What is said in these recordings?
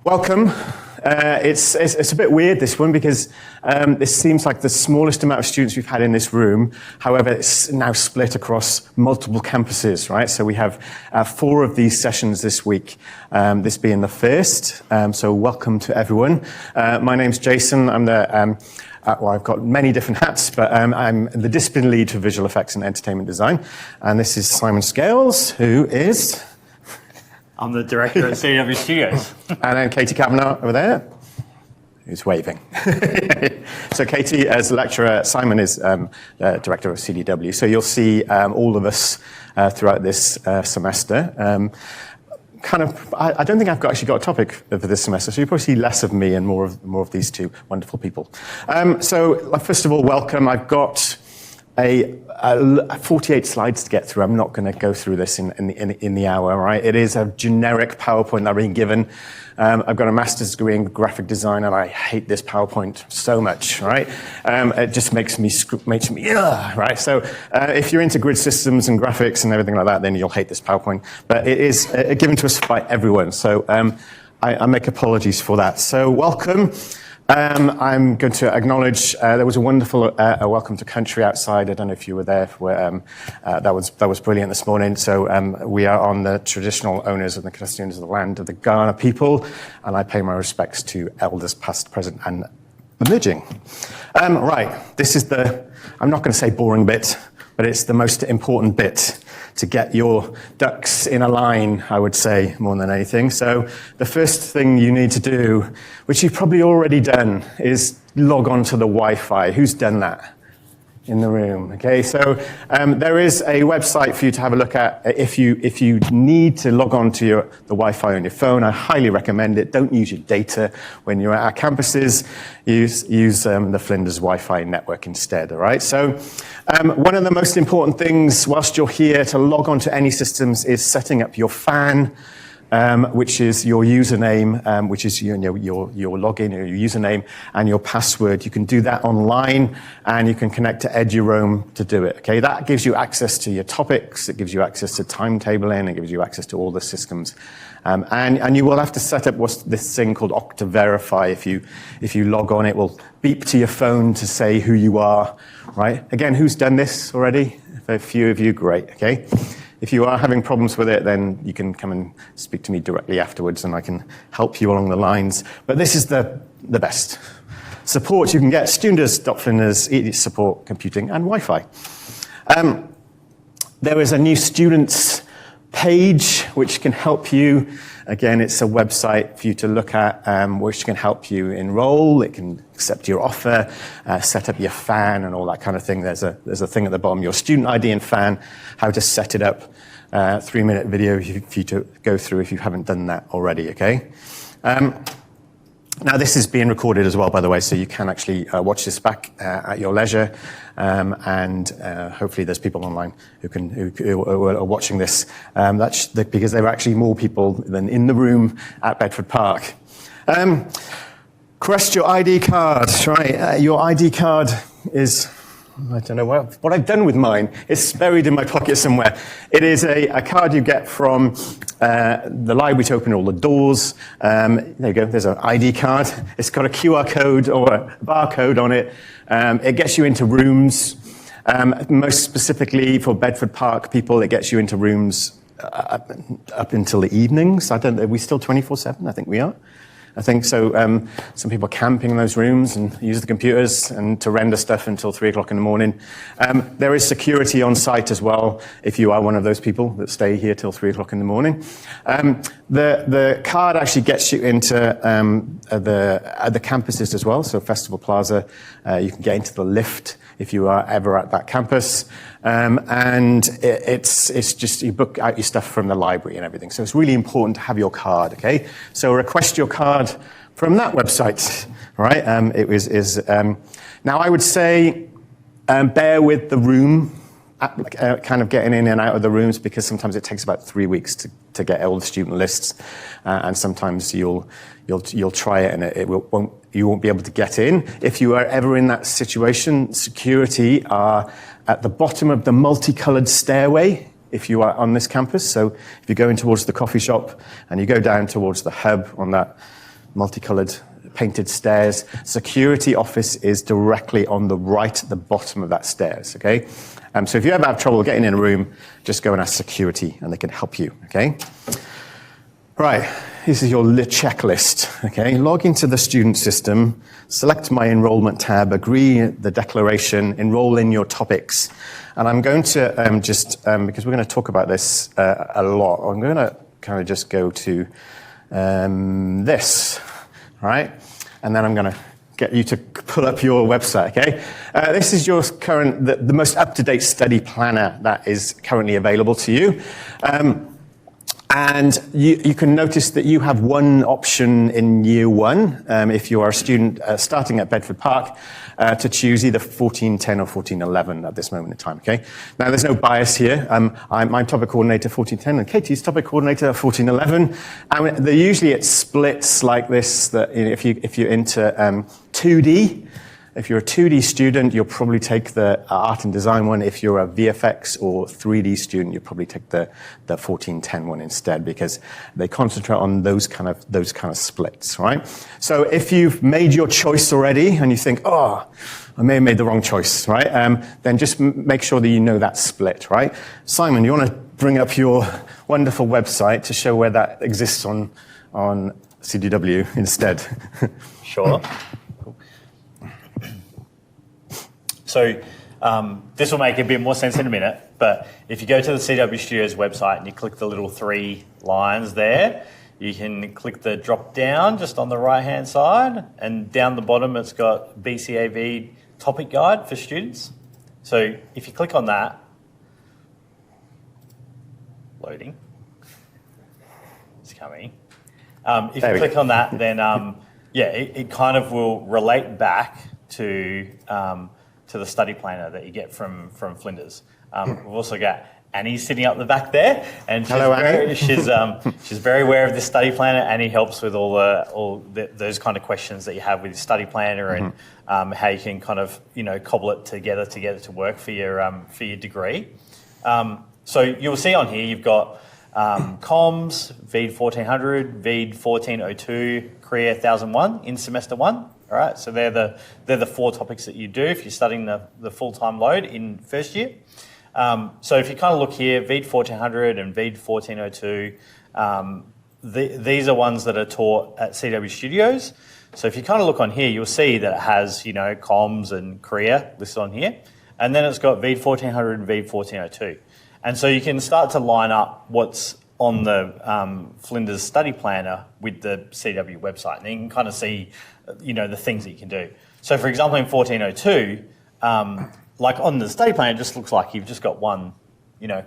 Welcome. It's a bit weird, this one, because this seems like the smallest amount of students we've had in this room. However, it's now split across multiple campuses, right? So we have 4 of these sessions this week, this being the first. So welcome to everyone. My name's Jason. I'm the well, I've got many different hats, but I'm the discipline lead for visual effects and entertainment design. And this is Simon Scales, who is... I'm the director at CW Studios. And then Katie Kavanagh over there, who's waving. So Katie, as lecturer, Simon is director of CDW. So you'll see all of us throughout this semester. I don't think I've actually got a topic for this semester, so you'll probably see less of me and more of these two wonderful people. So first of all, welcome. I've got 48 slides to get through. I'm not going to go through this in the hour, right? It is a generic PowerPoint that I've been given. I've got a master's degree in graphic design, and I hate this PowerPoint so much, right? It just makes me, right? So if you're into grid systems and graphics and everything like that, then you'll hate this PowerPoint. But it is given to us by everyone, so I make apologies for that. So welcome. I'm going to acknowledge there was a wonderful welcome to country outside. I don't know if you were there. That was brilliant this morning. So we are on the traditional owners and the custodians of the land of the Ghana people, and I pay my respects to elders past, present, and emerging. Right, this is I'm not going to say boring bit, but it's the most important bit to get your ducks in a line, I would say, more than anything. So the first thing you need to do, which you've probably already done, is log on to the Wi-Fi. Who's done that in the room? Okay, so there is a website for you to have a look at if you need to log on to the Wi-Fi on your phone. I highly recommend it. Don't use your data when you're at our campuses. Use the Flinders Wi-Fi network instead, all right? So one of the most important things whilst you're here to log on to any systems is setting up your fan, which is your username, which is your login, your username, and your password. You can do that online, and you can connect to Eduroam to do it. Okay, that gives you access to your topics. It gives you access to timetabling. It gives you access to all the systems, and you will have to set up what's this thing called Okta Verify. If you log on, it will beep to your phone to say who you are. Right? Again, who's done this already? A few of you, great. Okay. If you are having problems with it, then you can come and speak to me directly afterwards, and I can help you along the lines. But this is the best support you can get. Students.flinders, support, computing, and Wi-Fi. There is a new students page which can help you. Again, it's a website for you to look at, which can help you enroll. It can accept your offer, set up your fan, and all that kind of thing. There's a thing at the bottom, your student ID and fan, how to set it up. 3-minute video for you to go through if you haven't done that already. Okay. Now, this is being recorded as well, by the way, so you can actually watch this back at your leisure, and hopefully there's people online who are watching this. That's because there are actually more people than in the room at Bedford Park. Crest your ID card, right? Your ID card is... I don't know what I've done with mine. It's buried in my pocket somewhere. It is a card you get from the library to open all the doors. There you go. There's an ID card. It's got a QR code or a barcode on it. It gets you into rooms. Most specifically for Bedford Park people, it gets you into rooms up until the evenings. I don't know. Are we still 24/7? I think we are. I think so. Some people are camping in those rooms and use the computers and to render stuff until 3 o'clock in the morning. There is security on site as well if you are one of those people that stay here till 3 o'clock in the morning. The card actually gets you into the campuses as well. So Festival Plaza, you can get into the lift if you are ever at that campus. And it's just, you book out your stuff from the library and everything. So it's really important to have your card, okay? So request your card from that website, right? Now I would say, bear with the room, kind of getting in and out of the rooms, because sometimes it takes about 3 weeks to get all the student lists, and sometimes you'll try it and you won't be able to get in. If you are ever in that situation, security are at the bottom of the multicolored stairway if you are on this campus. So if you're going towards the coffee shop and you go down towards the hub on that multicolored painted stairs. Security office is directly on the right at the bottom of that stairs, okay? So if you ever have trouble getting in a room, just go and ask security and they can help you, okay? Right, this is your checklist, okay? Log into the student system, select my enrollment tab, agree the declaration, enroll in your topics. And I'm going to because we're going to talk about this a lot, I'm going to kind of just go to this, right? And then I'm going to get you to pull up your website, okay? This is your the most up-to-date study planner that is currently available to you. And you can notice that you have one option in year one, if you are a student starting at Bedford Park, to choose either 1410 or 1411 at this moment in time, okay? Now, there's no bias here. I'm topic coordinator 1410 and Katie's topic coordinator 1411. And usually it splits like this, that if you're into 2D, if you're a 2D student, you'll probably take the art and design one. If you're a VFX or 3D student, you'll probably take the 1410 one instead, because they concentrate on those kind of splits, right? So if you've made your choice already and you think, oh, I may have made the wrong choice, right? Then just make sure that you know that split, right? Simon, you want to bring up your wonderful website to show where that exists on CDW instead? Sure. So this will make a bit more sense in a minute, but if you go to the CW Studios website and you click the little 3 lines there, you can click the drop down just on the right-hand side, and down the bottom it's got BCAV topic guide for students. So if you click on that, loading, it's coming. If you click on that, then it kind of will relate back to the study planner that you get from Flinders. We've also got Annie sitting up the back there, and she's very aware of the study planner. Annie helps with all those kind of questions that you have with your study planner, and how you can kind of cobble it together to work for your degree. So you'll see on here you've got comms, VEED 1400, VEED 1402, Career 1001 in semester 1. All right, so they're the 4 topics that you do if you're studying the full-time load in first year. So if you kind of look here, VEED 1400 and VEED 1402, these are ones that are taught at CW Studios. So if you kind of look on here, you'll see that it has, comms and career listed on here. And then it's got VEED 1400 and VEED 1402. And so you can start to line up what's on the Flinders study planner with the CW website. And you can kind of see, the things that you can do. So for example, in 1402, like on the study planner, it just looks like you've just got one,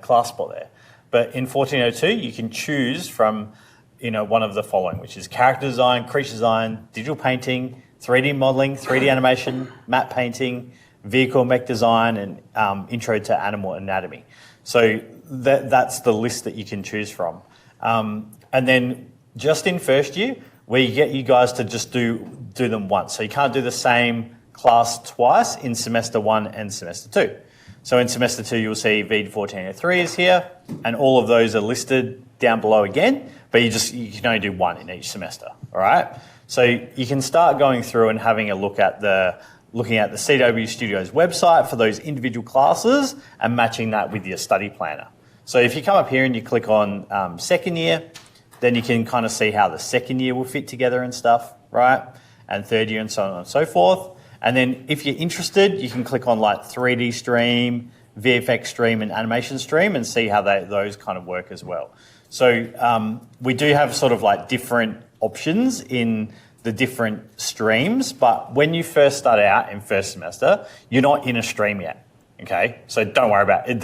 class spot there. But in 1402, you can choose from, one of the following, which is character design, creature design, digital painting, 3D modeling, 3D animation, map painting, vehicle mech design, and intro to animal anatomy. So that's the list that you can choose from. And then just in first year, we get you guys to just do them once. So you can't do the same class twice in semester 1 and semester 2. So in semester 2, you'll see VEED 1403 is here, and all of those are listed down below again, but you can only do one in each semester, all right? So you can start going through and having a look at looking at the CW Studios website for those individual classes and matching that with your study planner. So if you come up here and you click on second year, then you can kind of see how the second year will fit together and stuff, right? And third year and so on and so forth. And then if you're interested, you can click on like 3D stream, VFX stream, and animation stream and see how those kind of work as well. So we do have sort of like different options in the different streams, but when you first start out in first semester, you're not in a stream yet. Okay, so don't worry about it.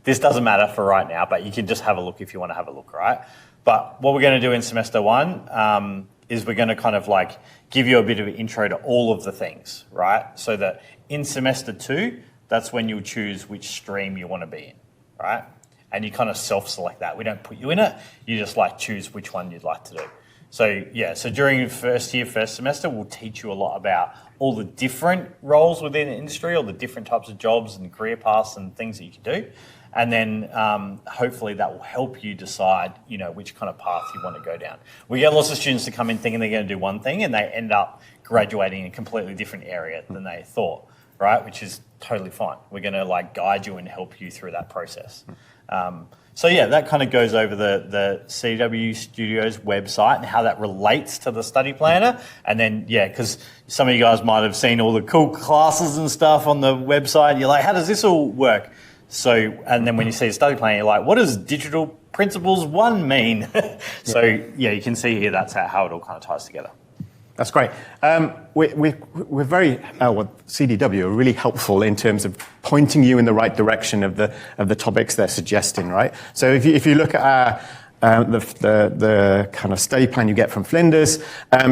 This doesn't matter for right now, but you can just have a look if you want to have a look, right? But what we're going to do in semester 1 is we're going to kind of like give you a bit of an intro to all of the things, right? So that in semester 2, that's when you'll choose which stream you want to be in, right? And you kind of self-select that. We don't put you in it. You just like choose which one you'd like to do. So so during first semester, we'll teach you a lot about all the different roles within the industry, all the different types of jobs and career paths and things that you can do. And then hopefully that will help you decide, which kind of path you want to go down. We get lots of students to come in thinking they're going to do one thing and they end up graduating in a completely different area than they thought, right? Which is totally fine. We're going to guide you and help you through that process. So yeah, that kind of goes over the CW Studios website and how that relates to the study planner. And then, because some of you guys might have seen all the cool classes and stuff on the website. And you're like, how does this all work? So, and then when you see a study planner, you're like, what does Digital Principles 1 mean? So you can see here that's how it all kind of ties together. That's great. We're very, CDW are really helpful in terms of pointing you in the right direction of the topics they're suggesting, right? So if you look at the kind of study plan you get from Flinders,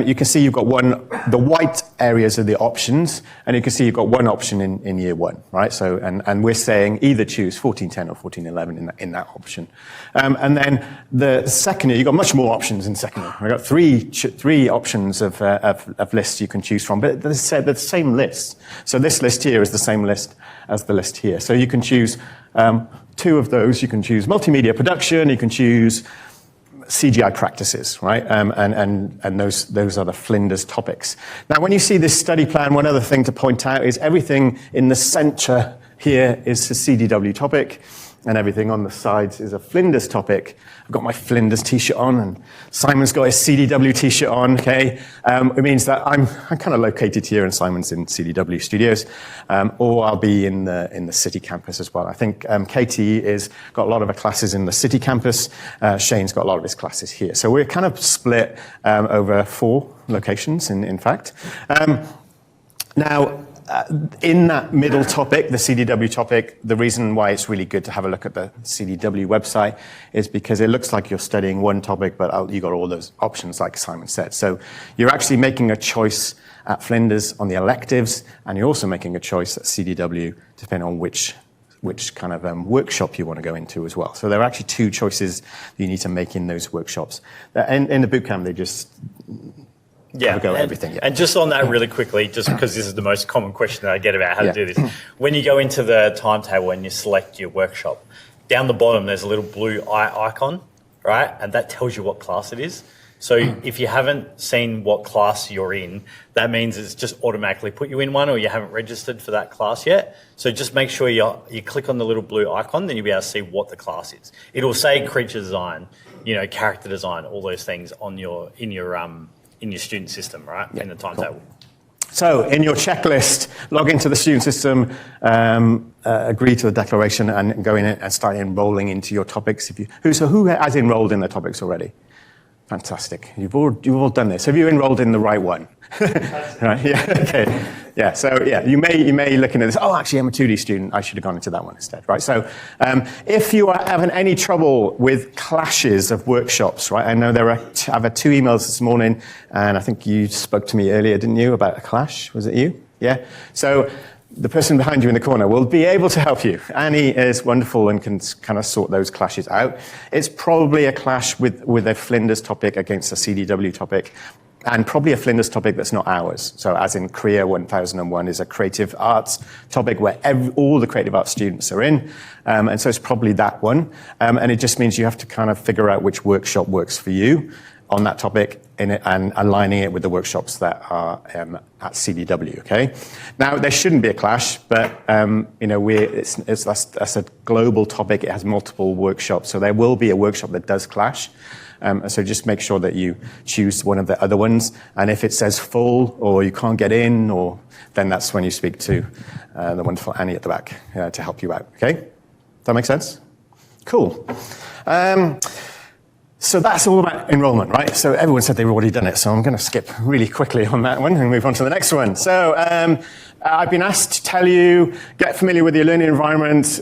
you can see you've got the white areas are the options, and you can see you've got one option in year one, right? So, and we're saying either choose 1410 or 1411 in that option. And then the second year, you've got much more options in second year. We've got three options of lists you can choose from, but they're the same list. So this list here is the same list as the list here. So you can choose two of those. You can choose multimedia production, you can choose CGI practices, right? And those are the Flinders topics. Now, when you see this study plan, one other thing to point out is everything in the center here is a CDW topic, and everything on the sides is a Flinders topic. I've got my Flinders t-shirt on, and Simon's got his CDW t-shirt on, okay? It means that I'm kind of located here, and Simon's in CDW Studios, or I'll be in the city campus as well. I think Katie has got a lot of her classes in the city campus. Shane's got a lot of his classes here. So we're kind of split over 4 locations, in fact. Now, in that middle topic, the CDW topic, the reason why it's really good to have a look at the CDW website is because it looks like you're studying one topic, but you've got all those options, like Simon said. So you're actually making a choice at Flinders on the electives, and you're also making a choice at CDW, depending on which kind of workshop you want to go into as well. So there are actually 2 choices that you need to make in those workshops. In the bootcamp, they just... go everything. And just on that really quickly, just because this is the most common question that I get about how to do this. When you go into the timetable and you select your workshop, down the bottom there's a little blue eye icon, right? And that tells you what class it is. So if you haven't seen what class you're in, that means it's just automatically put you in one, or you haven't registered for that class yet. So just make sure you click on the little blue icon, then you'll be able to see what the class is. It'll say creature design, character design, all those things in your student system, right? In the timetable. So in your checklist, log into the student system, agree to the declaration, and go in and start enrolling into your topics. Who has enrolled in the topics already? Fantastic. You've all done this. Have you enrolled in the right one? Right? Yeah. Okay. Yeah. So you may looking at this. Oh, actually, I'm a 2D student. I should have gone into that one instead. Right. So if you are having any trouble with clashes of workshops, right? I know I've had 2 emails this morning, and I think you spoke to me earlier, didn't you, about a clash? Was it you? Yeah. So the person behind you in the corner will be able to help you. Annie is wonderful and can kind of sort those clashes out. It's probably a clash with a Flinders topic against a CDW topic, and probably a Flinders topic that's not ours. So as in Korea 1001 is a creative arts topic where all the creative arts students are in. And so it's probably that one. And it just means you have to kind of figure out which workshop works for you on that topic and aligning it with the workshops that are at CDW, okay? Now, there shouldn't be a clash, but that's a global topic. It has multiple workshops, so there will be a workshop that does clash. So just make sure that you choose one of the other ones. And if it says full or you can't get in, then that's when you speak to the wonderful Annie at the back to help you out, okay? Does that make sense? Cool. So that's all about enrollment, right? So everyone said they've already done it, so I'm going to skip really quickly on that one and move on to the next one. So I've been asked to tell you, get familiar with your learning environment.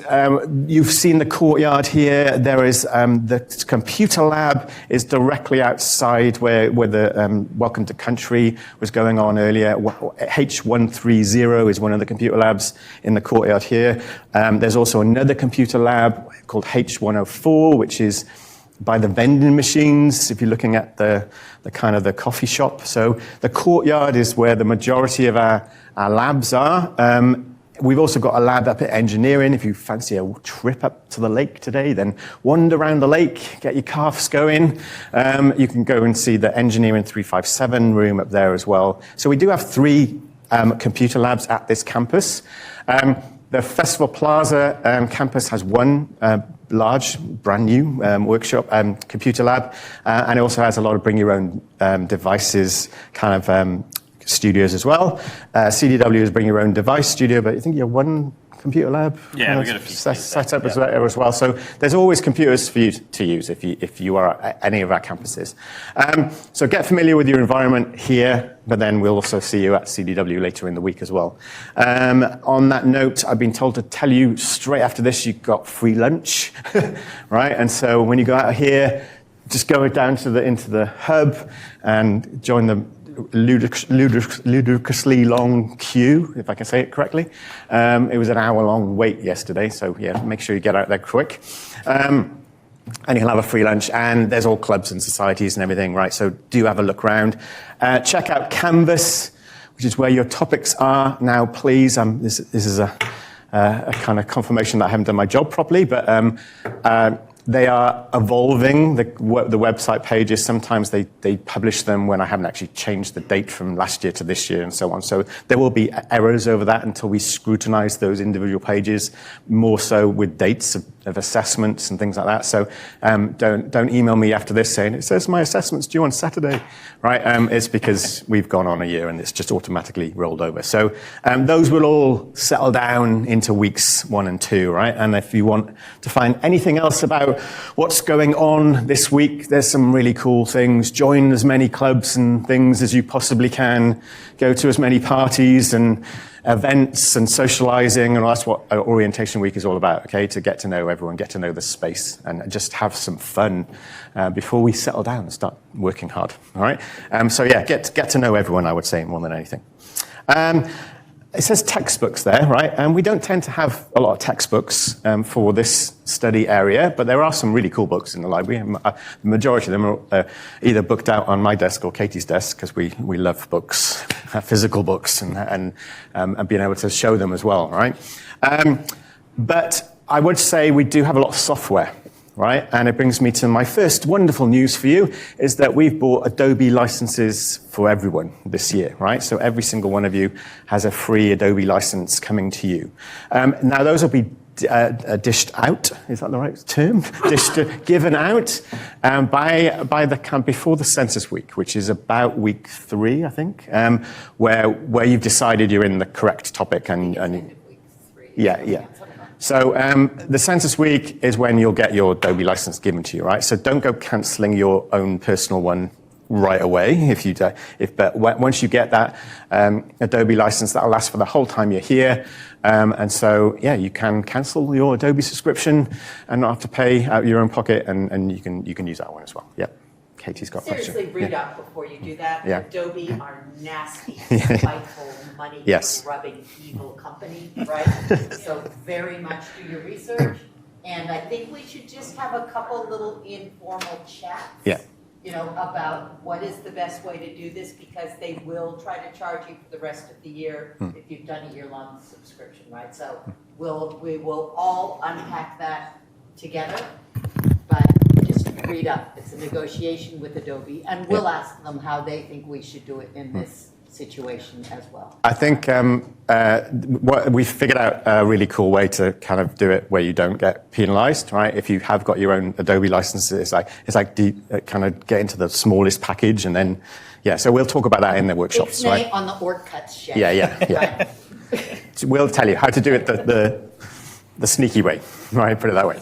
You've seen the courtyard here. There is the computer lab is directly outside where the Welcome to Country was going on earlier. H130 is one of the computer labs in the courtyard here. There's also another computer lab called H104, which is by the vending machines, if you're looking at the kind of the coffee shop. So the courtyard is where the majority of our labs are. We've also got a lab up at engineering. If you fancy a trip up to the lake today, then wander around the lake, get your calves going. You can go and see the engineering 357 room up there as well. So we do have 3 computer labs at this campus. The Festival Plaza campus has 1 large, brand new workshop computer lab, and it also has a lot of bring your own devices kind of studios as well. CDW is bring your own device studio, but I think you have 1 computer lab. Yeah, we've got a few set up as well. So there's always computers for you to use if you are at any of our campuses. So get familiar with your environment here, but then we'll also see you at CDW later in the week as well. On that note, I've been told to tell you straight after this, you've got free lunch, right? And so when you go out here, just go down into the hub and join the ludicrously long queue, if I can say it correctly. It was an hour-long wait yesterday, so yeah, make sure you get out there quick. And you'll have a free lunch, and there's all clubs and societies and everything, right? So do have a look around. Check out Canvas, which is where your topics are now, please. This is a kind of confirmation that I haven't done my job properly, but they are evolving, the website pages. Sometimes they publish them when I haven't actually changed the date from last year to this year and so on. So there will be errors over that until we scrutinize those individual pages, more so with dates of assessments and things like that. So don't email me after this saying, it says my assessment's due on Saturday, right? It's because we've gone on a year and it's just automatically rolled over. So those will all settle down into weeks 1 and 2, right? And if you want to find anything else about what's going on this week, there's some really cool things. Join as many clubs and things as you possibly can. Go to as many parties and events and socializing, and that's what orientation week is all about, okay? To get to know everyone, get to know the space, and just have some fun before we settle down and start working hard, all right? So yeah, get to know everyone, I would say, more than anything. It says textbooks there, right? And we don't tend to have a lot of textbooks for this study area, but there are some really cool books in the library. The majority of them are either booked out on my desk or Katie's desk, because we love books, physical books, and being able to show them as well, right? But I would say we do have a lot of software, right? And it brings me to my first wonderful news for you, is that we've bought Adobe licenses for everyone this year, right? So every single one of you has a free Adobe license coming to you. Now those will be dished out, is that the right term? Given out before the census week, which is about week 3, I think, where you've decided you're in the correct topic and week 3. Yeah. So the census week is when you'll get your Adobe license given to you, right? So don't go cancelling your own personal one right away. But once you get that Adobe license, that'll last for the whole time you're here. And so, yeah, you can cancel your Adobe subscription and not have to pay out of your own pocket, and you can use that one as well. Yeah. Katie's got a question. Seriously, read up before you do that. Yeah. Adobe are nasty, spiteful, money grubbing, evil company, right? So very much do your research. And I think we should just have a couple little informal chats. Yeah. About what is the best way to do this, because they will try to charge you for the rest of the year if you've done a year-long subscription, right? So we will all unpack that together, but just read up. It's a negotiation with Adobe, and we'll ask them how they think we should do it in this situation as well. I think we figured out a really cool way to kind of do it where you don't get penalized, right? If you have got your own Adobe license, it's like kind of get into the smallest package, and then, yeah, so we'll talk about that in the workshops, it's right? on the org cuts shed. Yeah. So we'll tell you how to do it the sneaky way, right? Put it that way.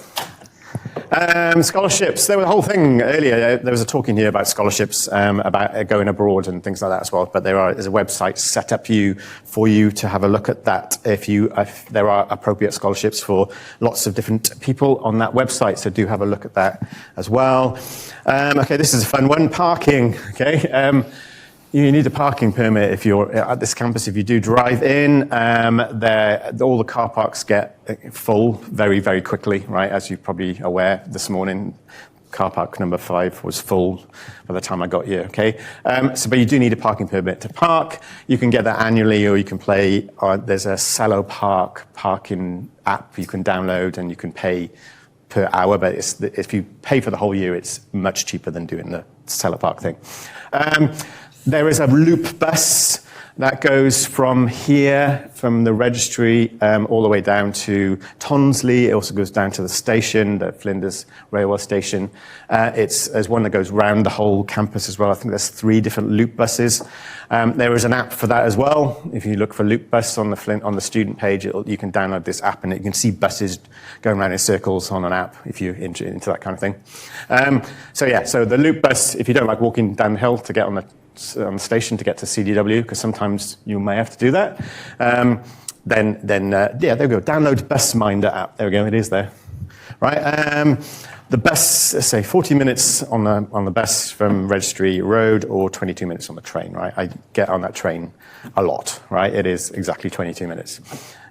Scholarships. There was a whole thing earlier. There was a talk in here about scholarships, about going abroad and things like that as well. But there's a website set up for you to have a look at that if there are appropriate scholarships for lots of different people on that website. So do have a look at that as well. Okay, this is a fun one. Parking. Okay. You need a parking permit if you're at this campus. If you do drive in, all the car parks get full very, very quickly, right? As you're probably aware this morning, car park number 5 was full by the time I got here, okay? But you do need a parking permit to park. You can get that annually, or you can play, there's a Cello Park parking app you can download, and you can pay per hour, but if you pay for the whole year, it's much cheaper than doing the Cello Park thing. There is a loop bus that goes from here, from the registry, all the way down to Tonsley. It also goes down to the station, the Flinders Railway Station. There's one that goes round the whole campus as well. I think there's 3 different loop buses. There is an app for that as well. If you look for loop bus on the student page, you can download this app, and you can see buses going around in circles on an app if you're into that kind of thing. So the loop bus, if you don't like walking down the hill to get on the station to get to CDW, because sometimes you may have to do that, there we go. Download Bus Minder app. There we go. It is there. Right. The bus, say 40 minutes on the bus from Registry Road, or 22 minutes on the train. Right. I get on that train a lot. Right. It is exactly 22 minutes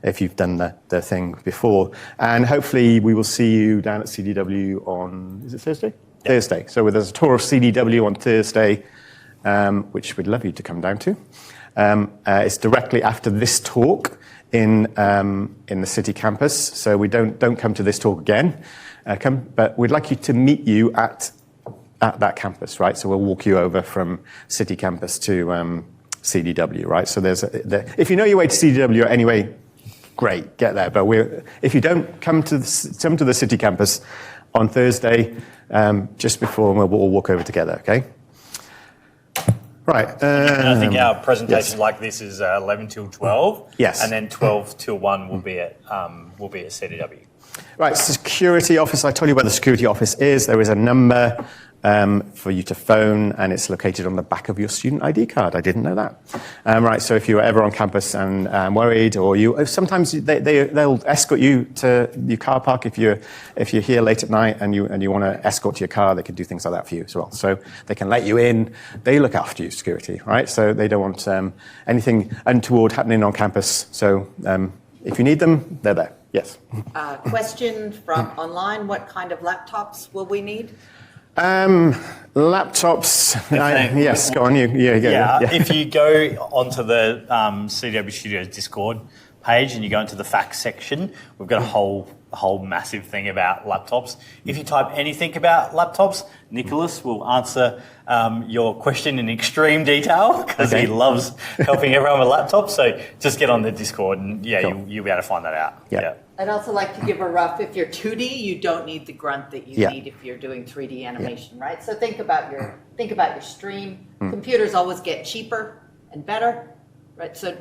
if you've done the thing before. And hopefully we will see you down at CDW on, is it Thursday? Yep. Thursday. So there's a tour of CDW on Thursday, which we'd love you to come down to. It's directly after this talk in the city campus, so we don't come to this talk again. But we'd like you to meet you at that campus, right? So we'll walk you over from city campus to CDW, right? So if you know your way to CDW anyway, great, get there. But if you don't, come to the city campus on Thursday, just before, and we'll all walk over together, okay? Right. I think our presentation like this is 11 till 12. Yes. And then 12 till 1 will be at CDW. Right. Security office. I told you where the security office is. There is a number for you to phone, and it's located on the back of your student ID card. I didn't know that. Right. So if you're ever on campus and worried, or sometimes they'll escort you to your car park if you're here late at night and you want to escort to your car. They can do things like that for you as well. So they can let you in. They look after you, security, right? So they don't want anything untoward happening on campus. So if you need them, they're there. Yes. Question from online: what kind of laptops will we need? Laptops. Yes, go on. Yeah. If you go onto the CW Studios Discord page and you go into the facts section, we've got a whole massive thing about laptops. If you type anything about laptops, Nicholas will answer your question in extreme detail, because he loves helping everyone with laptops. So just get on the Discord, and cool. you'll be able to find that out. Yeah. I'd also like to give a rough, if you're 2D, you don't need the grunt that you need if you're doing 3D animation, right? So think about your stream. Computers always get cheaper and better, right? So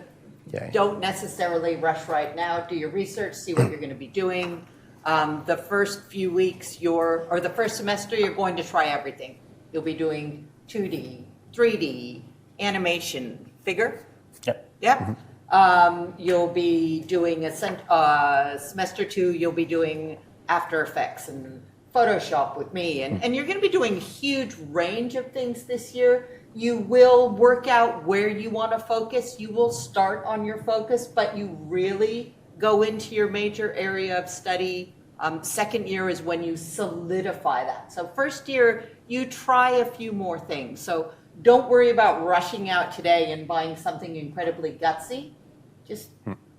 don't necessarily rush right now. Do your research, see what you're going to be doing. The first few weeks, the first semester, you're going to try everything. You'll be doing 2D, 3D, animation, figure. Yep. Mm-hmm. You'll be doing semester 2, you'll be doing After Effects and Photoshop with me. And you're going to be doing a huge range of things this year. You will work out where you want to focus. You will start on your focus, but you really go into your major area of study. Second year is when you solidify that. So first year, you try a few more things. So don't worry about rushing out today and buying something incredibly gutsy. Just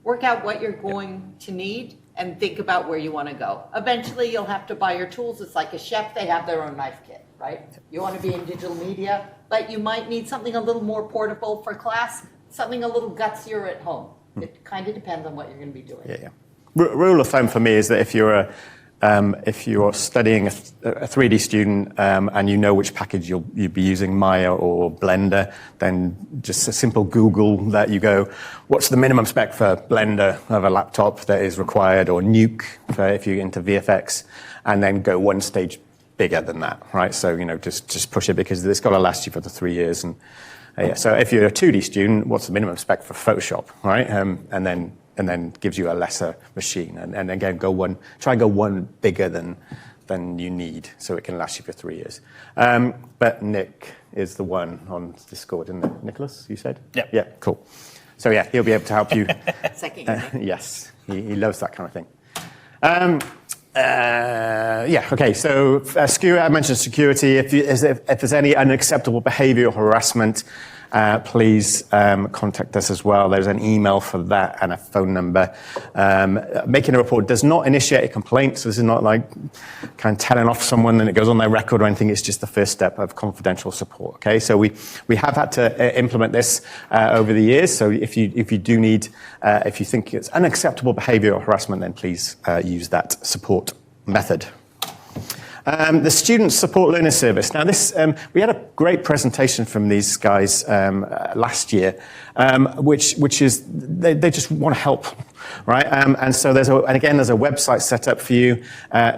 work out what you're going to need and think about where you want to go. Eventually, you'll have to buy your tools. It's like a chef. They have their own knife kit, right? You want to be in digital media, but you might need something a little more portable for class, something a little gutsier at home. It kind of depends on what you're going to be doing. Yeah. Rule of thumb for me is that if you're studying a 3D student and you know which package you'll be using, Maya or Blender, then just a simple Google that you go, what's the minimum spec for Blender of a laptop that is required, or Nuke for if you're into VFX, and then go one stage bigger than that, right? So, just push it, because it's got to last you for the 3 years. And so if you're a 2D student, what's the minimum spec for Photoshop, right? And then gives you a lesser machine. And again, try and go one bigger than you need, so it can last you for 3 years. But Nick is the one on Discord, isn't it? Nicholas, you said? Yeah, cool. So he'll be able to help you. Second year. Yes, he loves that kind of thing. Yeah, okay, so I mentioned security. If there's any unacceptable behavior or harassment, please contact us as well. There's an email for that and a phone number. Making a report does not initiate a complaint, so this is not like kind of telling off someone and it goes on their record or anything. It's just the first step of confidential support. Okay, so we have had to implement this over the years. So if you do need, if you think it's unacceptable behavior or harassment, then please use that support method. The Student Support Learner Service. Now this, we had a great presentation from these guys last year, which is, they just want to help, right? And so there's a website set up for you.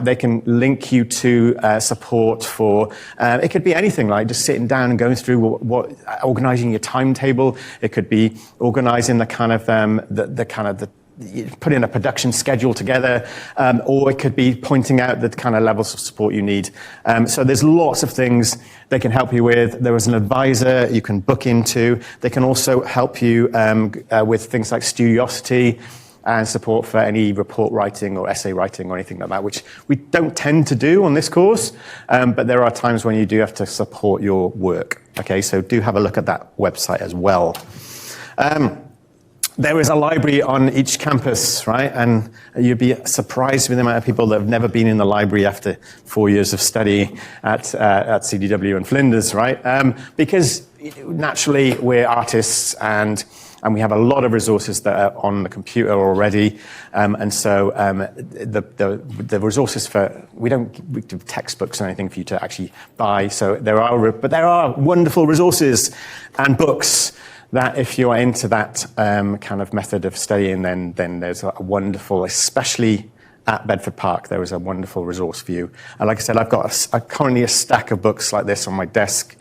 They can link you to support for, it could be anything like just sitting down and going through what organizing your timetable. It could be organizing the kind of, putting a production schedule together, or it could be pointing out the kind of levels of support you need. So there's lots of things they can help you with. There is an advisor you can book into. They can also help you with things like studiosity and support for any report writing or essay writing or anything like that, which we don't tend to do on this course, but there are times when you do have to support your work. Okay, so do have a look at that website as well. There is a library on each campus, right? And you'd be surprised with the amount of people that have never been in the library after 4 years of study at CDW and Flinders, right? Because naturally we're artists and we have a lot of resources that are on the computer already. And so the resources for, we don't do textbooks or anything for you to actually buy. So there are wonderful resources and books that if you are into that kind of method of studying, then there's a wonderful, especially at Bedford Park, there is a wonderful resource for you. And like I said, I've got currently a stack of books like this on my desk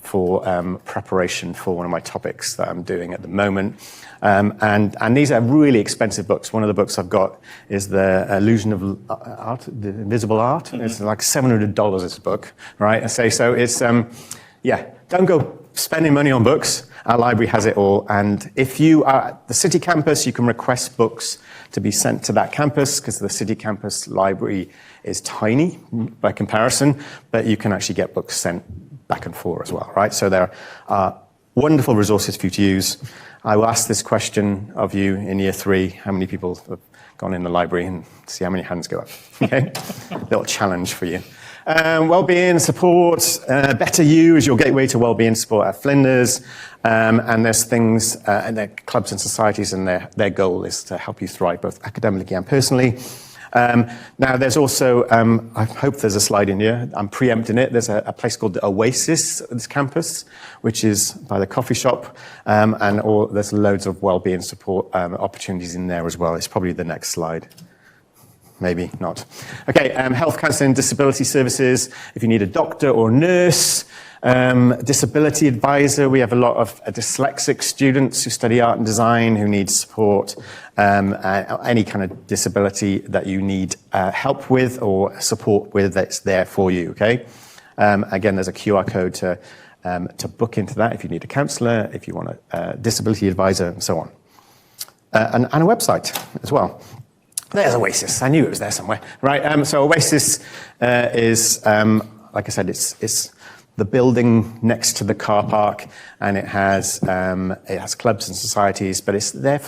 for preparation for one of my topics that I'm doing at the moment. And these are really expensive books. One of the books I've got is The Illusion of Art, The Invisible Art. Mm-hmm. It's like $700 this book, right? I say, so it's, don't go spending money on books. Our library has it all. And if you are at the city campus, you can request books to be sent to that campus because the city campus library is tiny by comparison, but you can actually get books sent back and forth as well, right? So there are wonderful resources for you to use. I will ask this question of you in year 3. How many people have gone in the library, and see how many hands go up? Okay, little challenge for you. Wellbeing support, Better You is your gateway to wellbeing support at Flinders. And there's things, and their clubs and societies, and their goal is to help you thrive both academically and personally. Now there's also, I hope there's a slide in here, I'm preempting it, there's a place called the Oasis at this campus, which is by the coffee shop, and there's loads of wellbeing support opportunities in there as well. It's probably the next slide. Maybe not. Okay, health counselling and disability services. If you need a doctor or nurse, disability advisor. We have a lot of dyslexic students who study art and design who need support. Any kind of disability that you need help with or support with, that's there for you, okay? Again, there's a QR code to book into that if you need a counsellor, if you want a disability advisor, and so on. And a website as well. There's Oasis. I knew it was there somewhere, right? So Oasis is, like I said, it's the building next to the car park, and it has clubs and societies, but it's there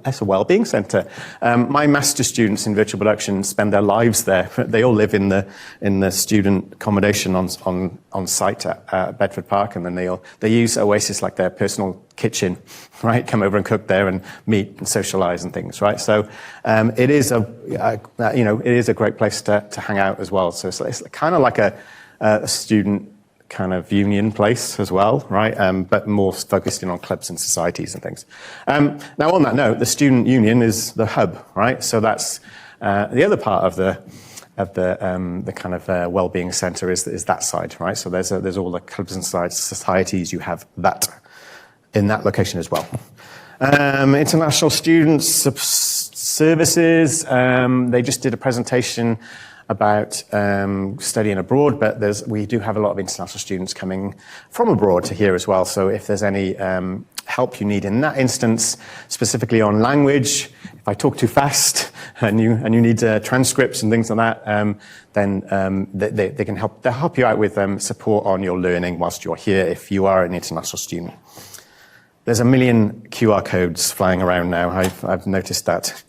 as a wellbeing centre. My master's students in virtual production spend their lives there. They all live in the student accommodation on site at Bedford Park, and then they use Oasis like their personal kitchen, right? Come over and cook there and meet and socialise and things, right? So it is a great place to hang out as well. So it's kind of like a student kind of union place as well, right? But more focused in on clubs and societies and things. Now, on that note, the student union is the hub, right? So that's the other part of the kind of well-being centre is that side, right? So there's all the clubs and societies. You have that in that location as well. International Students Services. They just did a presentation about studying abroad, but we do have a lot of international students coming from abroad to here as well. So if there's any help you need in that instance, specifically on language. If I talk too fast and you need transcripts and things like that, then they can help. They'll help you out with support on your learning whilst you're here if you are an international student. There's a million QR codes flying around now. I've noticed that.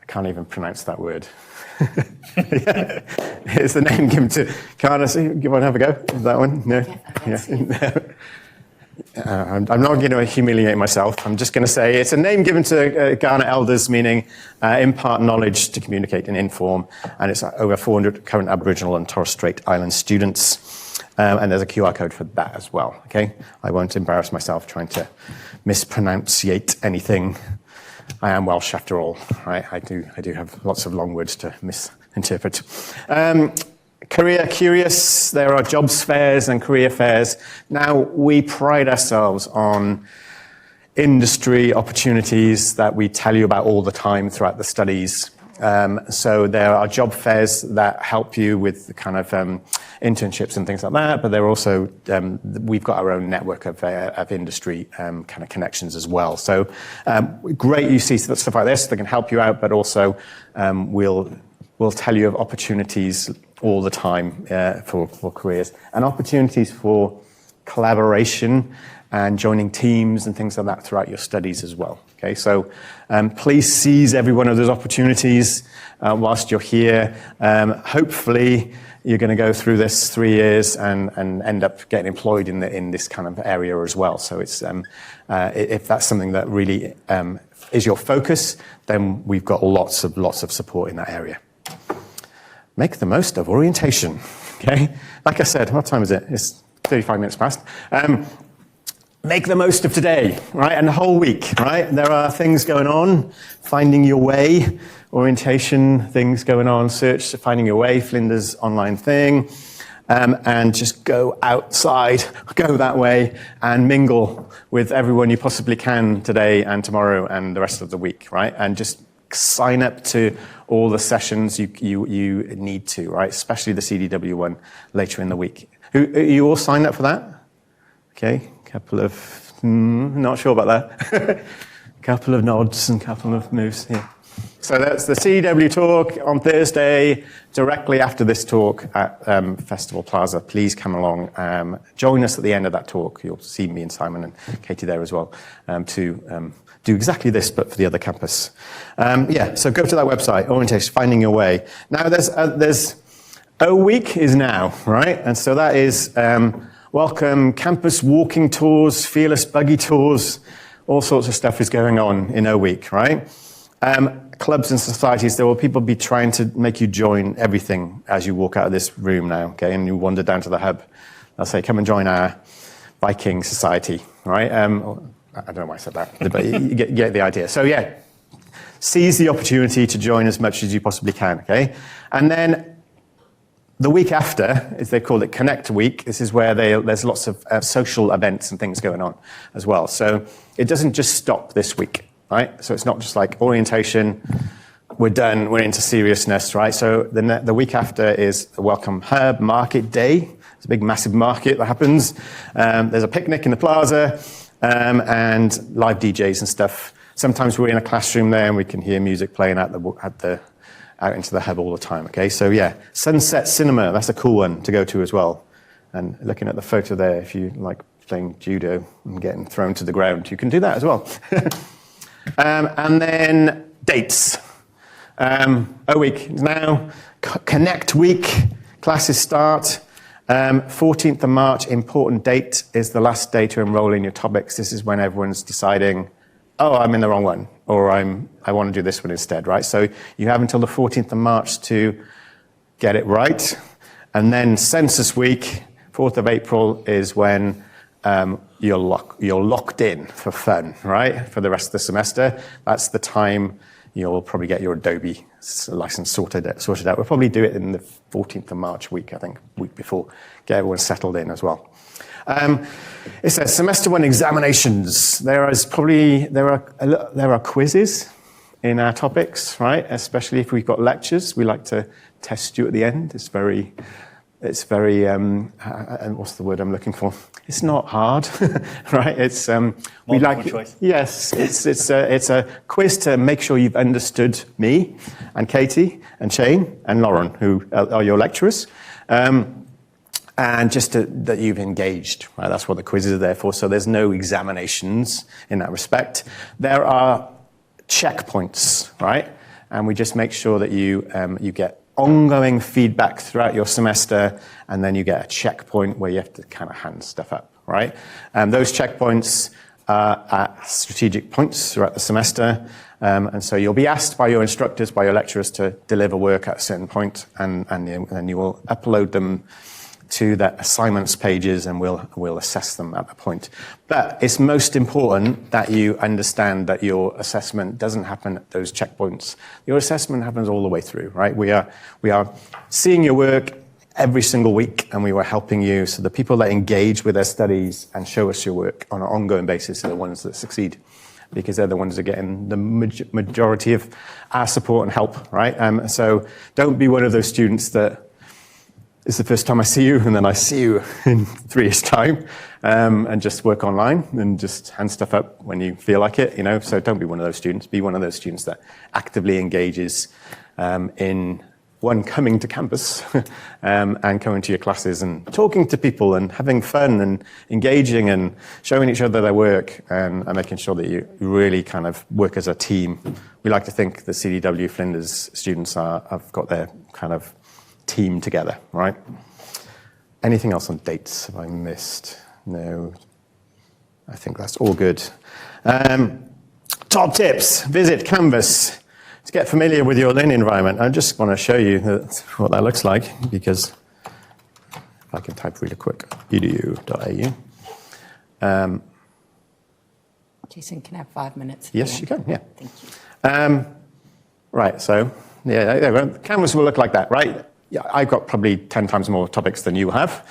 I can't even pronounce that word. It's the name given to Ghana. So you want to have a go? Is that one? No? Yeah. I'm not going to humiliate myself. I'm just going to say it's a name given to Ghana elders, meaning impart knowledge to communicate and inform. And it's over 400 current Aboriginal and Torres Strait Island students. And there's a QR code for that as well. Okay, I won't embarrass myself trying to mispronunciate anything. I am Welsh after all, right? I do have lots of long words to misinterpret. Career Curious, there are jobs fairs and career fairs. Now, we pride ourselves on industry opportunities that we tell you about all the time throughout the studies. So there are job fairs that help you with the kind of internships and things like that, but they're also, we've got our own network of industry kind of connections as well. So great you see stuff like this that can help you out, but also we'll tell you of opportunities all the time for careers and opportunities for collaboration and joining teams and things like that throughout your studies as well. Okay, so please seize every one of those opportunities whilst you're here. Hopefully, you're going to go through this 3 years and end up getting employed in this kind of area as well. So it's if that's something that really is your focus, then we've got lots of support in that area. Make the most of orientation. Okay, like I said, what time is it? It's 35 minutes past. Make the most of today, right? And the whole week, right? There are things going on, finding your way, orientation, things going on, search, finding your way, Flinders online thing, and just go outside, go that way, and mingle with everyone you possibly can today and tomorrow and the rest of the week, right? And just sign up to all the sessions you need to, right? Especially the CDW one later in the week. Are you all signed up for that? Okay. Couple of, not sure about that. Couple of nods and couple of moves here. So that's the CW talk on Thursday, directly after this talk at Festival Plaza. Please come along. Join us at the end of that talk. You'll see me and Simon and Katie there as well to do exactly this, but for the other campus. So go to that website, Orientation, Finding Your Way. Now there's O Week is now, right? And so that is... welcome, campus walking tours, fearless buggy tours, all sorts of stuff is going on in O Week, right? Clubs and societies, there will people be trying to make you join everything as you walk out of this room now, okay? And you wander down to the hub. They'll say, come and join our Viking society, right? I don't know why I said that, but you get the idea. So yeah, seize the opportunity to join as much as you possibly can, okay? And then the week after, as they call it, Connect Week, this is where there's lots of social events and things going on as well. So it doesn't just stop this week, right? So it's not just like orientation, we're done, we're into seriousness, right? So the week after is the Welcome Hub Market Day. It's a big, massive market that happens. There's a picnic in the plaza and live DJs and stuff. Sometimes we're in a classroom there and we can hear music playing out into the hub all the time, okay? So yeah, Sunset Cinema, that's a cool one to go to as well. And looking at the photo there, if you like playing judo and getting thrown to the ground, you can do that as well. And then dates. O Week is now, Connect Week, classes start. 14th of March, important date, is the last day to enroll in your topics. This is when everyone's deciding, oh, I'm in the wrong one, or I want to do this one instead, right? So you have until the 14th of March to get it right. And then Census Week, 4th of April, is when you're locked in for fun, right? For the rest of the semester. That's the time you'll probably get your Adobe license sorted out. We'll probably do it in the 14th of March week, I think, week before, get everyone settled in as well. It says semester one examinations. There are quizzes in our topics, right? Especially if we've got lectures, we like to test you at the end. it's very, what's the word I'm looking for? It's not hard, right? It's Multiple choice. Yes, it's a quiz to make sure you've understood me and Katie and Shane and Lauren, who are your lecturers, and just that you've engaged. Right? That's what the quizzes are there for. So there's no examinations in that respect. There are checkpoints, right? And we just make sure that you get ongoing feedback throughout your semester, and then you get a checkpoint where you have to kind of hand stuff up, right? Those checkpoints are at strategic points throughout the semester, and so you'll be asked by your instructors, by your lecturers, to deliver work at a certain point, and then you will upload them to the assignments pages, and we'll assess them at that point. But it's most important that you understand that your assessment doesn't happen at those checkpoints. Your assessment happens all the way through, right? We are seeing your work every single week, and we were helping you. So the people that engage with their studies and show us your work on an ongoing basis are the ones that succeed, because they're the ones that are getting the majority of our support and help, right? So don't be one of those students that it's the first time I see you, and then I see you in 3 years' time, and just work online and just hand stuff up when you feel like it, So don't be one of those students. Be one of those students that actively engages in coming to campus and coming to your classes and talking to people and having fun and engaging and showing each other their work and making sure that you really kind of work as a team. We like to think the CDW Flinders students have got their kind of team together, right? Anything else on dates have I missed? No. I think that's all good. Top tips. Visit Canvas to get familiar with your learning environment. I just want to show you what that looks like, because if I can type really quick, edu.au. Jason, can I have 5 minutes? Yes, you can, yeah. Thank you. Right, so, yeah, there we go. Canvas will look like that, right? Yeah, I've got probably 10 times more topics than you have,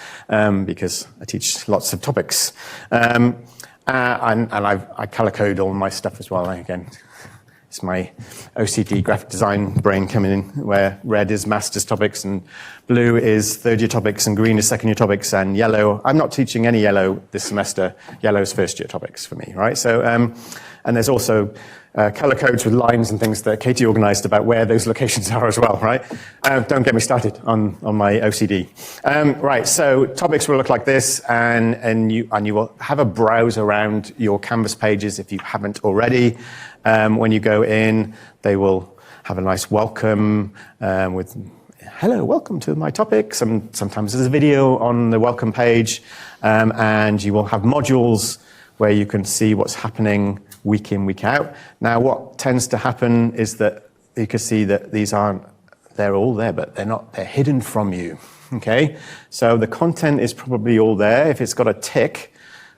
because I teach lots of topics. And I color code all my stuff as well. Again, it's my OCD graphic design brain coming in, where red is master's topics and blue is third year topics and green is second year topics and yellow. I'm not teaching any yellow this semester. Yellow is first year topics for me, right? So, and there's also color codes with lines and things that Katie organized about where those locations are as well, right? Don't get me started on my OCD. Right, so topics will look like this, and you will have a browse around your Canvas pages if you haven't already. When you go in, they will have a nice welcome with, hello, welcome to my topics. Sometimes there's a video on the welcome page, and you will have modules where you can see what's happening week in, week out. Now, what tends to happen is that you can see that they're all there, but they're hidden from you, okay? So the content is probably all there. If it's got a tick,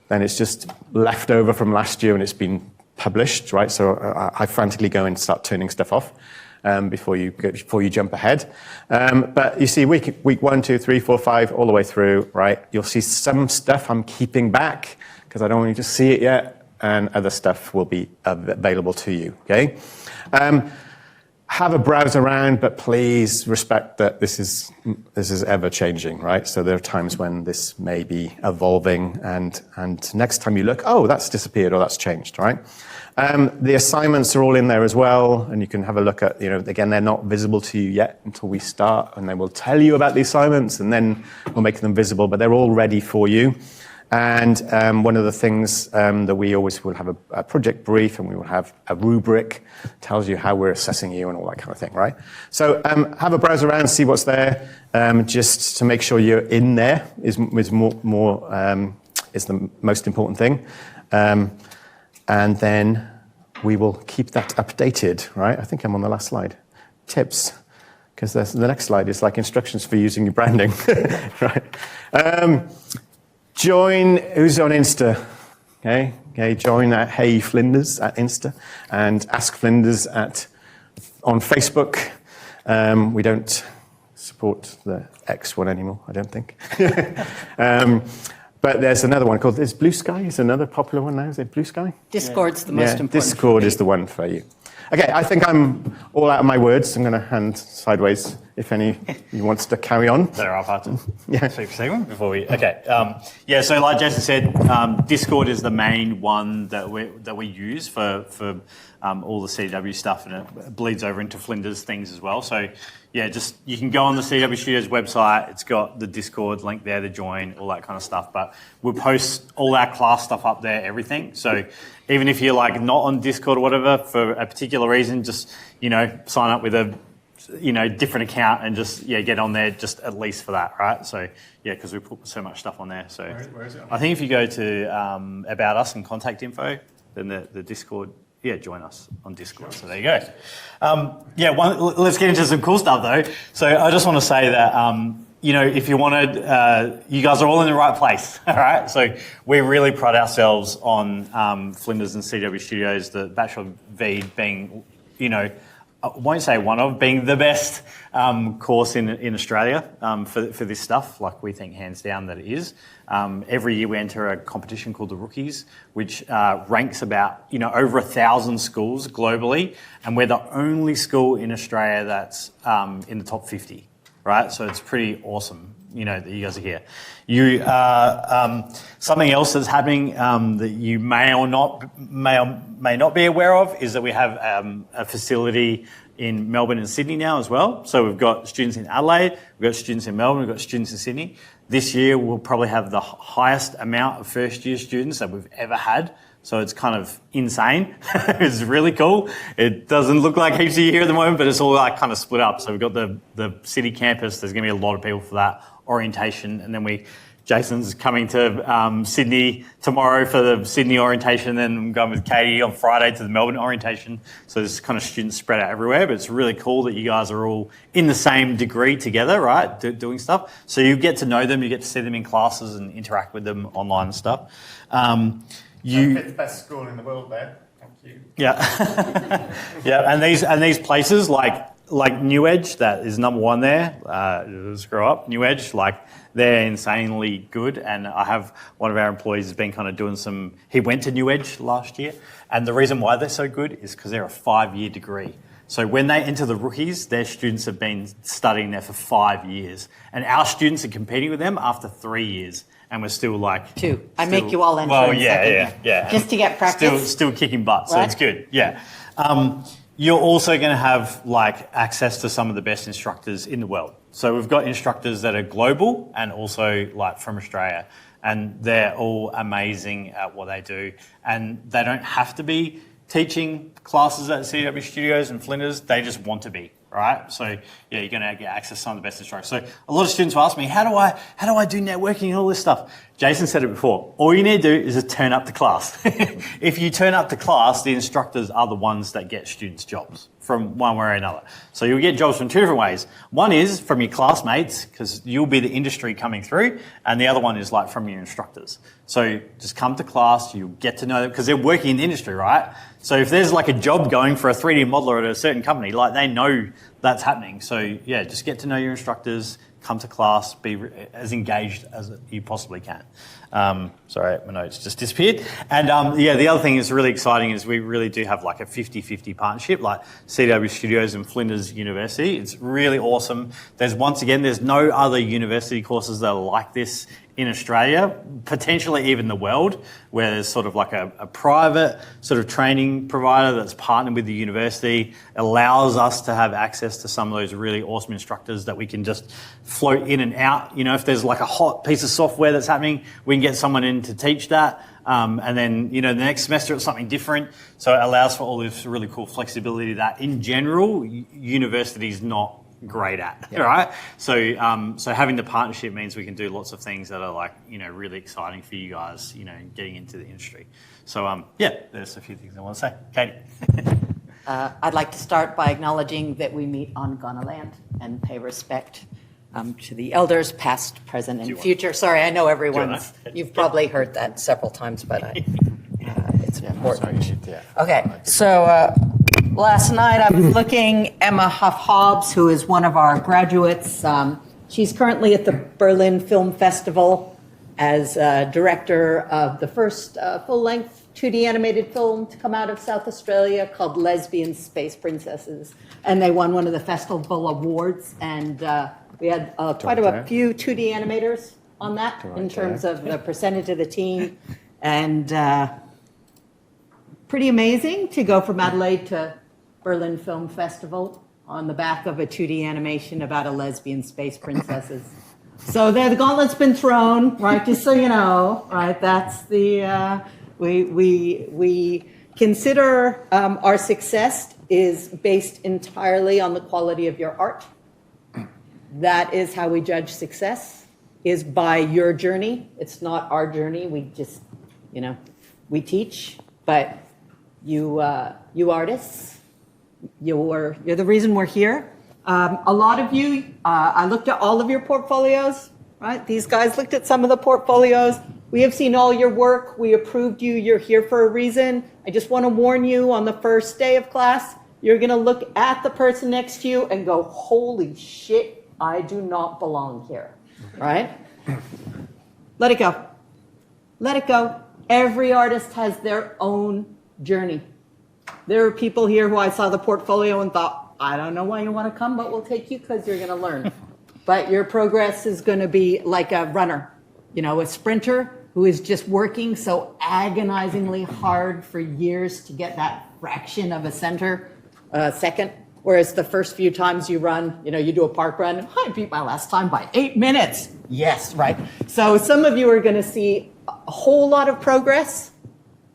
then it's just left over from last year and it's been published, right? So I frantically go and start turning stuff off before you jump ahead. But you see week 1, 2, 3, 4, 5, all the way through, right? You'll see some stuff I'm keeping back because I don't want you to see it yet, and other stuff will be available to you, okay? Have a browse around, but please respect that this is ever changing, right? So there are times when this may be evolving, and next time you look, oh, that's disappeared or that's changed, right? The assignments are all in there as well, and you can have a look at, again, they're not visible to you yet until we start, and then we'll tell you about the assignments, and then we'll make them visible, but they're all ready for you. And one of the things that we always will have a project brief, and we will have a rubric, tells you how we're assessing you and all that kind of thing, right? So have a browse around, see what's there, just to make sure you're in there is the most important thing. And then we will keep that updated, right? I think I'm on the last slide. Tips, because the next slide is like instructions for using your branding, right? Join who's on Insta, okay? Join at Hey Flinders at Insta, and Ask Flinders on Facebook. We don't support the X one anymore, I don't think. But there's another one called, Blue Sky is another popular one now. Is it Blue Sky? Discord's the most important. Discord is the one for you. Okay, I think I'm all out of my words. I'm going to hand sideways. if any he wants to carry on. There are parts of Yeah. speak for a second before we. Okay. So like Jason said, Discord is the main one that we use for all the CW stuff, and it bleeds over into Flinders things as well. So yeah, just you can go on the CW Studios website. It's got the Discord link there to join, all that kind of stuff. But we'll post all our class stuff up there, everything. So even if you're like not on Discord or whatever for a particular reason, just sign up with a different account and just get on there just at least for that, right? So because we put so much stuff on there. So where is it? I think if you go to About Us and contact info, then the Discord. Yeah, join us on Discord. So there you go. Let's get into some cool stuff though. So I just want to say that, if you wanted, you guys are all in the right place, all right? So we really pride ourselves on Flinders and CW Studios, the Bachelor V being, I won't say one of, being the best course in Australia for this stuff. Like we think hands down that it is. Every year we enter a competition called the Rookies, which ranks about over 1,000 schools globally, and we're the only school in Australia that's in the top 50, right? So it's pretty awesome, that you guys are here. Something else that's happening that you may or may not be aware of is that we have a facility in Melbourne and Sydney now as well. So we've got students in Adelaide, we've got students in Melbourne, we've got students in Sydney. This year we'll probably have the highest amount of first year students that we've ever had. So it's kind of insane. It's really cool. It doesn't look like heaps of you here at the moment, but it's all like kind of split up. So we've got the city campus. There's going to be a lot of people for that orientation. And then Jason's coming to Sydney tomorrow for the Sydney orientation, and then I'm going with Katie on Friday to the Melbourne orientation. So there's kind of students spread out everywhere, but it's really cool that you guys are all in the same degree together, right, doing stuff. So you get to know them, you get to see them in classes and interact with them online and stuff. Fifth best school in the world there. Thank you. Yeah. Yeah, and these places like New Edge, that is number one there. Screw up, New Edge, they're insanely good. And I have one of our employees has been kind of doing he went to New Edge last year. And the reason why they're so good is because they're a 5-year degree. So when they enter the Rookies, their students have been studying there for 5 years. And our students are competing with them after 3 years. And we're still 2. I make you all enter in second year. Just to get practice. Still kicking butt, so it's good. Yeah. You're also going to have access to some of the best instructors in the world. So we've got instructors that are global and also from Australia, and they're all amazing at what they do. And they don't have to be teaching classes at CW Studios and Flinders. They just want to be, right? So you're going to get access to some of the best instructors. So a lot of students will ask me, how do I do networking and all this stuff? Jason said it before. All you need to do is just turn up to class. If you turn up to class, the instructors are the ones that get students jobs from one way or another. So you'll get jobs from 2 different ways. One is from your classmates, because you'll be the industry coming through, and the other one is from your instructors. So just come to class, you'll get to know them, because they're working in the industry, right? So if there's a job going for a 3D modeler at a certain company, they know that's happening. So just get to know your instructors, come to class, be as engaged as you possibly can. Sorry, my notes just disappeared. And the other thing that's really exciting is we really do have a 50-50 partnership, like CW Studios and Flinders University. It's really awesome. There's no other university courses that are like this in Australia, potentially even the world, where there's sort of a private sort of training provider that's partnered with the university, allows us to have access to some of those really awesome instructors that we can just float in and out. If there's a hot piece of software that's happening, we can get someone in to teach that. And then, the next semester it's something different. So it allows for all this really cool flexibility that in general, university's not great at, right? So having the partnership means we can do lots of things that are really exciting for you guys, getting into the industry. So there's a few things I want to say. Katie. I'd like to start by acknowledging that we meet on Ghana land and pay respect to the elders, past, present, and future. Sorry, I know you've probably heard that several times, but it's important. Okay, so last night I was looking, Emma Huff-Hobbs, who is one of our graduates. She's currently at the Berlin Film Festival. as director of the first full-length 2D animated film to come out of South Australia called Lesbian Space Princesses. And they won one of the festival awards. And we had quite a few 2D animators on that in terms of the percentage of the team. And pretty amazing to go from Adelaide to Berlin Film Festival on the back of a 2D animation about a lesbian space princesses. So there, the gauntlet's been thrown, right? Just so you know, right? That's the we consider our success is based entirely on the quality of your art. That is how we judge success, is by your journey. It's not our journey. We just, we teach, but you artists, you're the reason we're here. A lot of you, I looked at all of your portfolios, right? These guys looked at some of the portfolios. We have seen all your work. We approved you. You're here for a reason. I just want to warn you, on the first day of class, you're going to look at the person next to you and go, holy shit, I do not belong here, right? Let it go. Let it go. Every artist has their own journey. There are people here who I saw the portfolio and thought, I don't know why you want to come, but we'll take you because you're going to learn. But your progress is going to be like a runner, a sprinter who is just working so agonizingly hard for years to get that fraction of a second. Whereas the first few times you run, you do a park run, I beat my last time by 8 minutes. Yes, right? So some of you are going to see a whole lot of progress.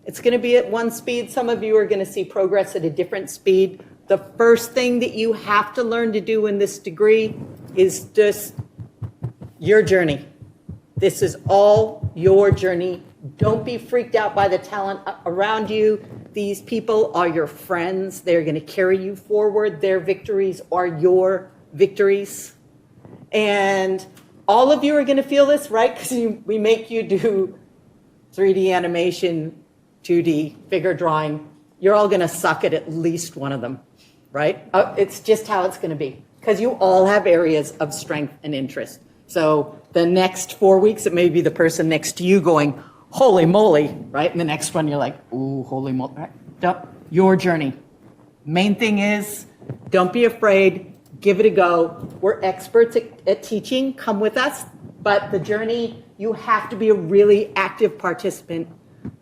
It's going to be at one speed. Some of you are going to see progress at a different speed. The first thing that you have to learn to do in this degree is just your journey. This is all your journey. Don't be freaked out by the talent around you. These people are your friends. They're going to carry you forward. Their victories are your victories. And all of you are going to feel this, right? Because we make you do 3D animation, 2D, figure drawing. You're all going to suck at least one of them. Right? It's just how it's going to be, because you all have areas of strength and interest. So the next 4 weeks, it may be the person next to you going, holy moly, right? And the next one, you're like, ooh, holy moly. Right? Your journey. Main thing is, don't be afraid. Give it a go. We're experts at teaching. Come with us. But the journey, you have to be a really active participant.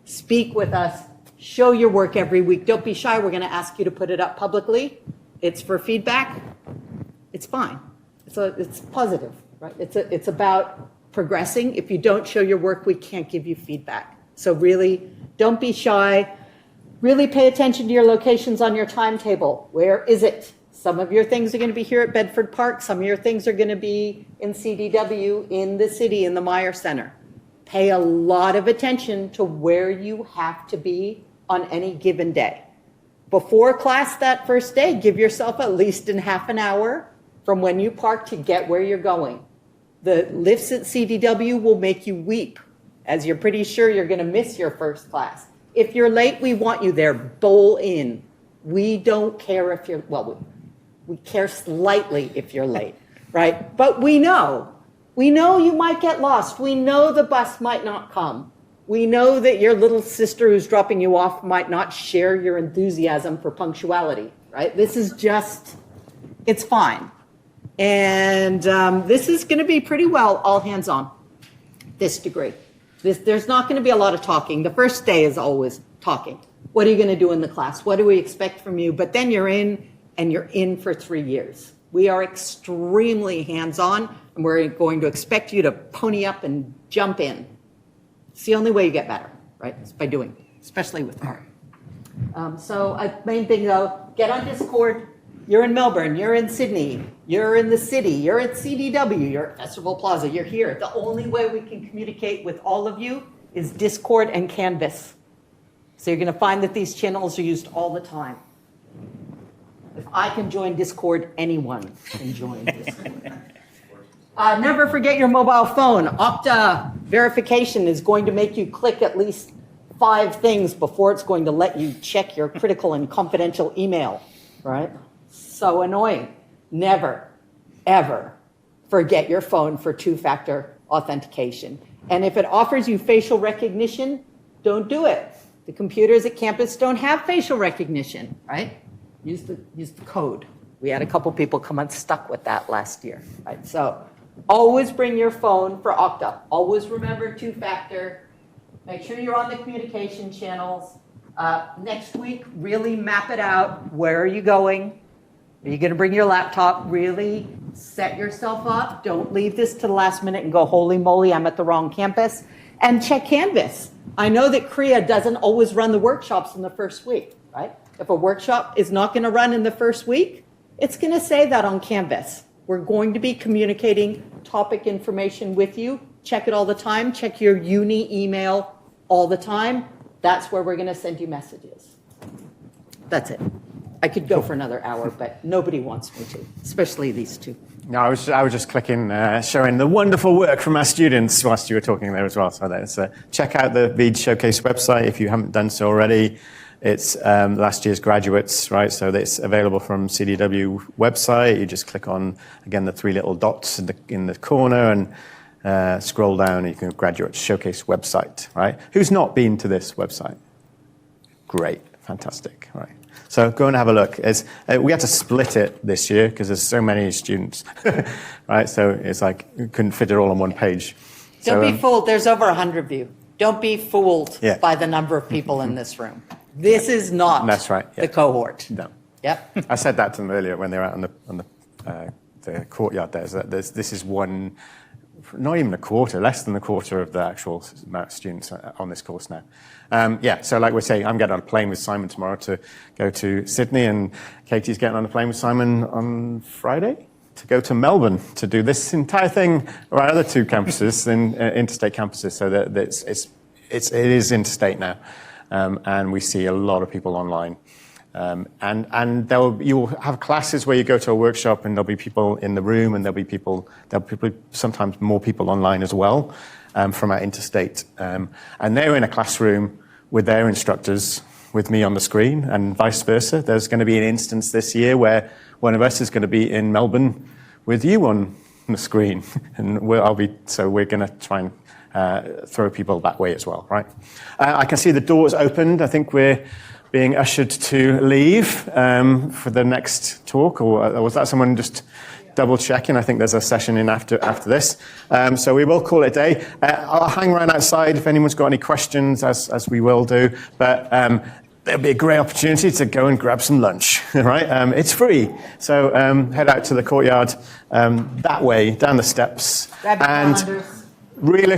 Speak with us. Show your work every week. Don't be shy. We're going to ask you to put it up publicly. It's for feedback. It's fine. It's positive, right? It's about progressing. If you don't show your work, we can't give you feedback. So really, don't be shy. Really pay attention to your locations on your timetable. Where is it? Some of your things are going to be here at Bedford Park. Some of your things are going to be in CDW, in the city, in the Meyer Center. Pay a lot of attention to where you have to be on any given day. Before class that first day, give yourself at least half an hour from when you park to get where you're going. The lifts at CDW will make you weep, as you're pretty sure you're going to miss your first class. If you're late, we want you there. Bowl in. We don't care if you're, we care slightly if you're late, right? But we know you might get lost. We know the bus might not come. We know that your little sister who's dropping you off might not share your enthusiasm for punctuality, right? This is just, it's fine. And this is going to be pretty well all hands on, this degree. There's not going to be a lot of talking. The first day is always talking. What are you going to do in the class? What do we expect from you? But then you're in, and you're in for 3 years. We are extremely hands-on, and we're going to expect you to pony up and jump in. It's the only way you get better, right? It's by doing, especially with art. Main thing though, get on Discord. You're in Melbourne, you're in Sydney, you're in the city, you're at CDW, you're at Festival Plaza, you're here. The only way we can communicate with all of you is Discord and Canvas. So you're going to find that these channels are used all the time. If I can join Discord, anyone can join Discord. Never forget your mobile phone. Okta verification is going to make you click at least 5 things before it's going to let you check your critical and confidential email, right? So annoying. Never, ever forget your phone for 2-factor authentication. And if it offers you facial recognition, don't do it. The computers at campus don't have facial recognition, right? Use the code. We had a couple people come unstuck with that last year, right? So always bring your phone for Okta. Always remember two-factor. Make sure you're on the communication channels. Next week, really map it out. Where are you going? Are you going to bring your laptop? Really set yourself up. Don't leave this to the last minute and go, holy moly, I'm at the wrong campus. And check Canvas. I know that Kriya doesn't always run the workshops in the first week, right? If a workshop is not going to run in the first week, it's going to say that on Canvas. We're going to be communicating topic information with you. Check it all the time. Check your uni email all the time. That's where we're going to send you messages. That's it. I could go for another hour, but nobody wants me to, especially these two. No, I was just clicking, showing the wonderful work from our students whilst you were talking there as well. So check out the VEED Showcase website if you haven't done so already. It's last year's graduates, right? So it's available from CDW website. You just click on, again, the three little dots in the corner and scroll down and you can Graduate Showcase website, right? Who's not been to this website? Great, fantastic, right? So go and have a look. We had to split it this year because there's so many students, right? So it's like we couldn't fit it all on one page. Don't be fooled. There's over 100 of you. Don't be fooled by the number of people in this room. This is not the cohort. No. Yep. I said that to them earlier when they were out on the courtyard there. This is one, not even a quarter, less than a quarter of the actual amount of students on this course now. So like we're saying, I'm getting on a plane with Simon tomorrow to go to Sydney, and Katie's getting on a plane with Simon on Friday to go to Melbourne to do this entire thing, or our other two campuses, interstate campuses, so that it is interstate now. And we see a lot of people online. And you'll have classes where you go to a workshop and there'll be people in the room and there'll be sometimes more people online as well from our interstate. And they're in a classroom with their instructors, with me on the screen, and vice versa. There's going to be an instance this year where one of us is going to be in Melbourne with you on the screen. And we're going to try and throw people that way as well, right? I can see the doors opened. I think we're being ushered to leave for the next talk, or was that someone just double checking? I think there's a session in after this. So we will call it a day. I'll hang around outside if anyone's got any questions, as we will do. But there'll be a great opportunity to go and grab some lunch, right? It's free. So head out to the courtyard that way, down the steps. Grab your calendars. Really looking